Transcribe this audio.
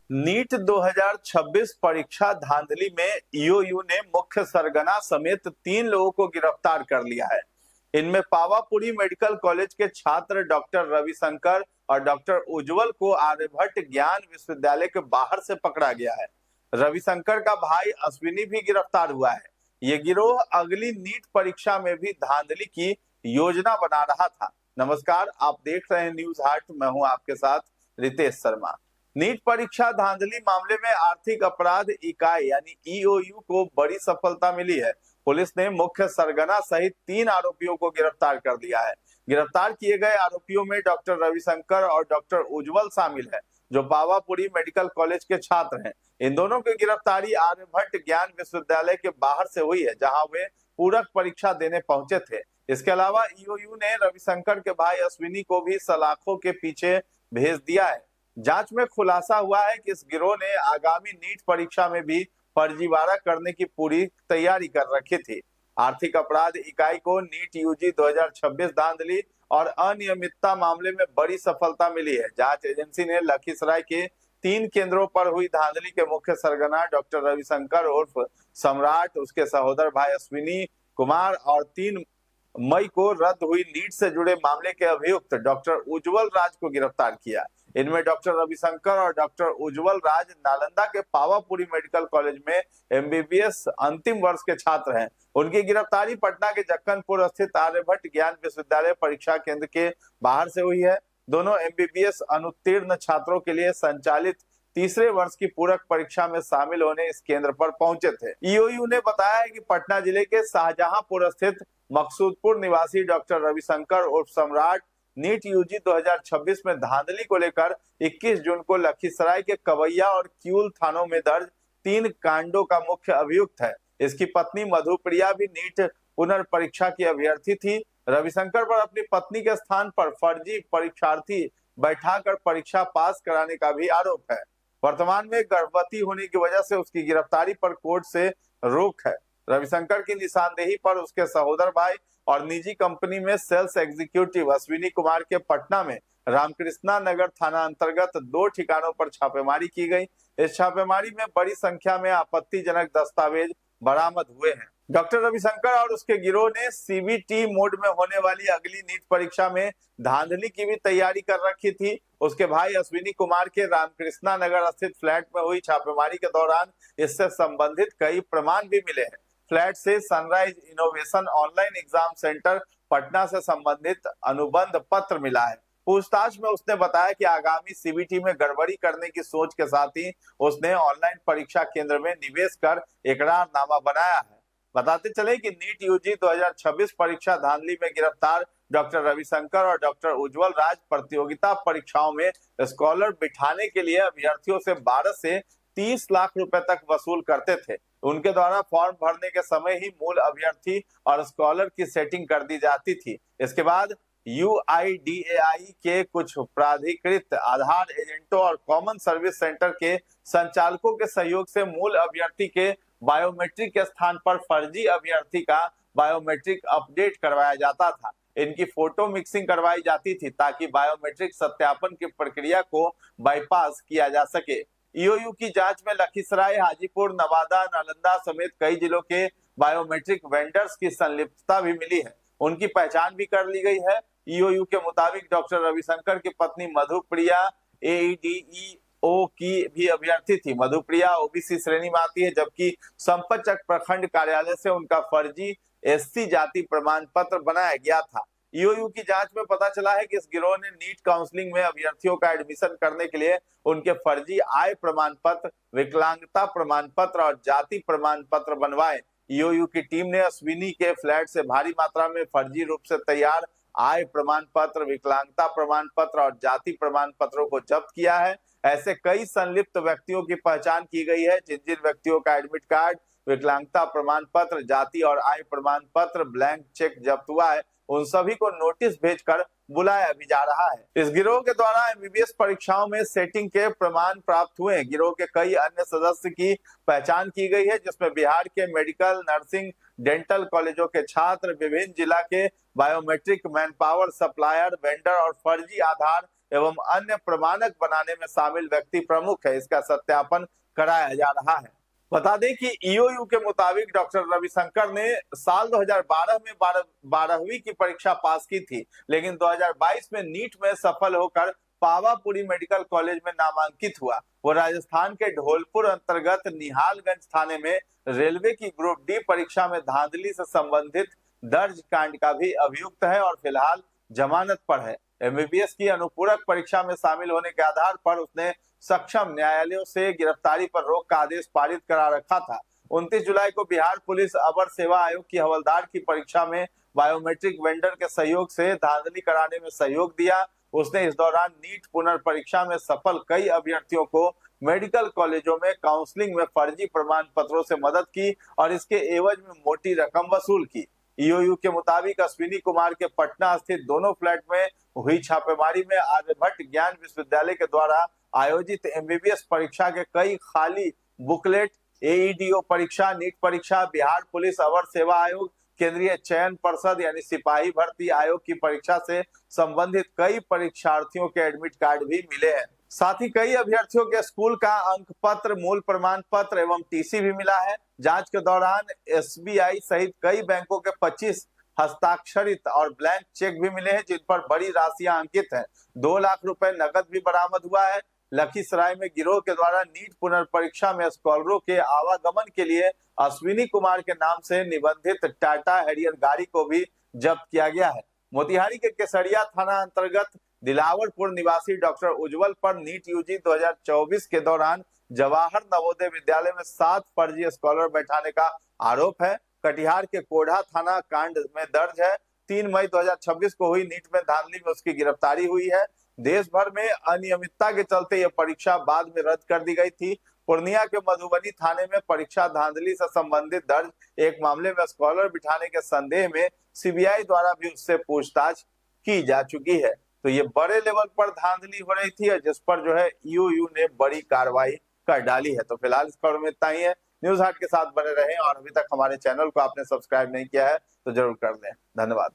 NEET 2026 परीक्षा धांधली में ईओयू ने मुख्य सरगना समेत 3 लोगों को गिरफ्तार कर लिया है। इनमें पावापुरी मेडिकल कॉलेज के छात्र डॉक्टर रविशंकर और डॉक्टर उज्जवल को आर्यभट्ट ज्ञान विश्वविद्यालय के बाहर से पकड़ा गया है। रविशंकर का भाई अश्विनी भी गिरफ्तार हुआ है। ये गिरोह अगली नीट परीक्षा में भी धांधली की योजना बना रहा था। नमस्कार, आप देख रहे हैं न्यूज हाट। मैं हूं आपके साथ रितेश शर्मा। नीट परीक्षा धांधली मामले में आर्थिक अपराध इकाई यानी ईओयू को बड़ी सफलता मिली है। पुलिस ने मुख्य सरगना सहित 3 आरोपियों को गिरफ्तार कर लिया है। गिरफ्तार किए गए आरोपियों में डॉक्टर रविशंकर और डॉक्टर उज्जवल शामिल है, जो पावापुरी मेडिकल कॉलेज के छात्र हैं। इन दोनों की गिरफ्तारी आर्यभट्ट ज्ञान विश्वविद्यालय के बाहर से हुई है, जहां वे पूरक परीक्षा देने पहुंचे थे। इसके अलावा ईओयू ने रविशंकर के भाई अश्विनी को भी सलाखों के पीछे भेज दिया है। जांच में खुलासा हुआ है कि इस गिरोह ने आगामी नीट परीक्षा में भी फर्जीवाड़ा करने की पूरी तैयारी कर रखी थी। आर्थिक अपराध इकाई को नीट यूजी 2026 धांधली और अनियमितता मामले में बड़ी सफलता मिली है। जांच एजेंसी ने लखीसराय के 3 केंद्रों पर हुई धांधली के मुख्य सरगना डॉक्टर रविशंकर उर्फ सम्राट, उसके सहोदर भाई अश्विनी कुमार और 3 मई को रद्द हुई नीट से जुड़े मामले के अभियुक्त डॉक्टर उज्जवल राज को गिरफ्तार किया। इनमें डॉक्टर रविशंकर और डॉक्टर उज्जवल राज नालंदा के पावापुरी मेडिकल कॉलेज में एमबीबीएस अंतिम वर्ष के छात्र हैं। उनकी गिरफ्तारी पटना के जक्कनपुर स्थित आर्यभट्ट ज्ञान विश्वविद्यालय परीक्षा केंद्र के बाहर से हुई है। दोनों एमबीबीएस अनुत्तीर्ण छात्रों के लिए संचालित तीसरे वर्ष की पूरक परीक्षा में शामिल होने इस केंद्र पर पहुंचे थे। ईओयू ने बताया है कि पटना जिले के शाहजहांपुर स्थित मकसूदपुर निवासी डॉक्टर रविशंकर उर्फ सम्राट नीट यूजी 2026 में धांधली को लेकर 21 जून को लखीसराय के कवैया और क्यूल थानों में दर्ज 3 कांडों का मुख्य अभियुक्त है। इसकी पत्नी मधुप्रिया भी नीट पुनर्परीक्षा की अभ्यर्थी थी। रविशंकर पर अपनी पत्नी के स्थान पर फर्जी परीक्षार्थी बैठाकर परीक्षा पास कराने का भी आरोप है। वर्तमान में गर्भवती होने की वजह से उसकी गिरफ्तारी पर कोर्ट से रोक है। रविशंकर की निशानदेही पर उसके सहोदर भाई और निजी कंपनी में सेल्स एग्जीक्यूटिव अश्विनी कुमार के पटना में रामकृष्णा नगर थाना अंतर्गत 2 ठिकानों पर छापेमारी की गई। इस छापेमारी में बड़ी संख्या में आपत्तिजनक दस्तावेज बरामद हुए हैं। डॉक्टर रविशंकर और उसके गिरोह ने सीबीटी मोड में होने वाली अगली नीट परीक्षा में धांधली की भी तैयारी कर रखी थी। उसके भाई अश्विनी कुमार के रामकृष्णा नगर स्थित फ्लैट में हुई छापेमारी के दौरान इससे संबंधित कई प्रमाण भी मिले हैं। फ्लैट से sunrise innovation online exam centre Patna से संबंधित अनुबंध पत्र मिला है। पूछताछ में उसने बताया कि आगामी सीबीटी में गड़बड़ी करने की सोच के साथ ही उसने ऑनलाइन परीक्षा केंद्र में निवेश कर इकरारनामा बनाया है। बताते चले कि नीट यूजी 2026 परीक्षा धांधली में गिरफ्तार डॉक्टर रविशंकर और डॉक्टर उज्जवल राज प्रतियोगिता परीक्षाओं में स्कॉलर बिठाने के लिए अभ्यर्थियों से 12 से 30 लाख रुपए तक वसूल करते थे। उनके द्वारा फॉर्म भरने के समय ही मूल अभ्यर्थी और स्कॉलर की सेटिंग कर दी जाती थी। इसके बाद यूआईडीएआई के कुछ प्राधिकृत आधार एजेंटों और कॉमन सर्विस सेंटर के संचालकों के सहयोग से मूल अभ्यर्थी के बायोमेट्रिक के स्थान पर फर्जी अभ्यर्थी का बायोमेट्रिक अपडेट करवाया जाता था। इनकी फोटो मिक्सिंग करवाई जाती थी ताकि बायोमेट्रिक सत्यापन की प्रक्रिया को बाईपास किया जा सके। ईओयू की जांच में लखीसराय, हाजीपुर, नवादा, नालंदा समेत कई जिलों के बायोमेट्रिक वेंडर्स की संलिप्तता भी मिली है। उनकी पहचान भी कर ली गई है। ईओयू के मुताबिक डॉक्टर रविशंकर की पत्नी मधुप्रिया एईडीईओ की भी अभ्यर्थी थी। मधुप्रिया ओबीसी श्रेणी में आती है, जबकि संपतचक प्रखंड कार्यालय से उनका फर्जी एससी जाति प्रमाण पत्र बनाया गया था। ईओयू की जांच में पता चला है कि इस गिरोह ने नीट काउंसलिंग में अभ्यर्थियों का एडमिशन करने के लिए उनके फर्जी आय प्रमाण पत्र, विकलांगता प्रमाण पत्र और जाति प्रमाण पत्र बनवाए। ईओयू की टीम ने अश्विनी के फ्लैट से भारी मात्रा में फर्जी रूप से तैयार आय प्रमाण पत्र, विकलांगता प्रमाण पत्र और जाति प्रमाण पत्रों को जब्त किया है। ऐसे कई संलिप्त व्यक्तियों की पहचान की गई है। जिन जिन व्यक्तियों का एडमिट कार्ड, विकलांगता प्रमाण पत्र, जाति और आय प्रमाण पत्र, ब्लैंक चेक जब्त हुआ है, उन सभी को नोटिस भेजकर बुलाया भी जा रहा है। इस गिरोह के द्वारा एमबीबीएस परीक्षाओं में सेटिंग के प्रमाण प्राप्त हुए। गिरोह के कई अन्य सदस्य की पहचान की गई है, जिसमें बिहार के मेडिकल, नर्सिंग, डेंटल कॉलेजों के छात्र, विभिन्न जिला के biometric man power supplier, vendor और फर्जी आधार एवं अन्य प्रमाणक बनाने में शामिल व्यक्ति प्रमुख है। इसका सत्यापन कराया जा रहा है। बता दें कि ईओयू के मुताबिक डॉक्टर रविशंकर ने साल 2012 में 12वीं की परीक्षा पास की थी, लेकिन 2022 में नीट में सफल होकर पावापुरी मेडिकल कॉलेज में नामांकित हुआ। वो राजस्थान के धौलपुर अंतर्गत निहालगंज थाने में रेलवे की ग्रुप डी परीक्षा में धांधली से संबंधित दर्ज कांड का भी अभियुक्त है और फिलहाल जमानत पर है। एमबीबीएस की अनुपूरक परीक्षा में शामिल होने के आधार पर उसने सक्षम न्यायालयों से गिरफ्तारी पर रोक का आदेश पारित करा रखा था। 29 जुलाई को बिहार पुलिस अवर सेवा आयोग की हवलदार की परीक्षा में बायोमेट्रिक वेंडर के सहयोग से धांधली कराने में सहयोग दिया। उसने इस दौरान नीट पुनर्परीक्षा में सफल कई अभ्यर्थियों को मेडिकल कॉलेजों में काउंसलिंग में फर्जी प्रमाण पत्रों से मदद की और इसके एवज में मोटी रकम वसूल की। ईओयू के मुताबिक अश्विनी कुमार के पटना स्थित दोनों फ्लैट में हुई छापेमारी में आर्यभट्ट ज्ञान विश्वविद्यालय के द्वारा आयोजित एमबीबीएस परीक्षा के कई खाली बुकलेट, एईडीओ परीक्षा, नीट परीक्षा, बिहार पुलिस अवर सेवा आयोग, केंद्रीय चयन पर्षद यानी सिपाही भर्ती आयोग की परीक्षा से संबंधित कई परीक्षार्थियों के एडमिट कार्ड भी मिले हैं। साथ ही कई अभ्यर्थियों के स्कूल का अंक पत्र, मूल प्रमाण पत्र एवं टीसी भी मिला है। जांच के दौरान एसबीआई सहित कई बैंकों के 25 हस्ताक्षरित और ब्लैंक चेक भी मिले हैं, जिन पर बड़ी राशियां अंकित हैं। 2 लाख रुपए नकद भी बरामद हुआ है। लखीसराय में गिरोह के द्वारा नीट पुनर्परीक्षा में स्कॉलरों के आवागमन के लिए अश्विनी कुमार के नाम से निबंधित टाटा हैरियर गाड़ी को भी जब्त किया गया है। मोतिहारी के केसरिया थाना अंतर्गत दिलावरपुर निवासी डॉक्टर उज्जवल पर नीट यूजी 2024 के दौरान जवाहर नवोदय विद्यालय में 7 फर्जी स्कॉलर बैठाने का आरोप है। कटिहार के कोढ़ा थाना कांड में दर्ज है। 3 मई 2026 को हुई नीट में धांधली में उसकी गिरफ्तारी हुई है। देश भर में अनियमितता के चलते यह परीक्षा बाद में रद्द कर दी गई थी। पूर्णिया के मधुबनी थाने में परीक्षा धांधली से संबंधित दर्ज एक मामले में स्कॉलर बिठाने के संदेह में सीबीआई द्वारा भी उससे पूछताछ की जा चुकी है। तो ये बड़े लेवल पर धांधली हो रही थी, जिस पर जो है ईओयू ने बड़ी कार्रवाई कर डाली है। तो फिलहाल इस खबर में इतना ही है। न्यूज हाट के साथ बने रहें और अभी तक हमारे चैनल को आपने सब्सक्राइब नहीं किया है तो जरूर कर लें। धन्यवाद।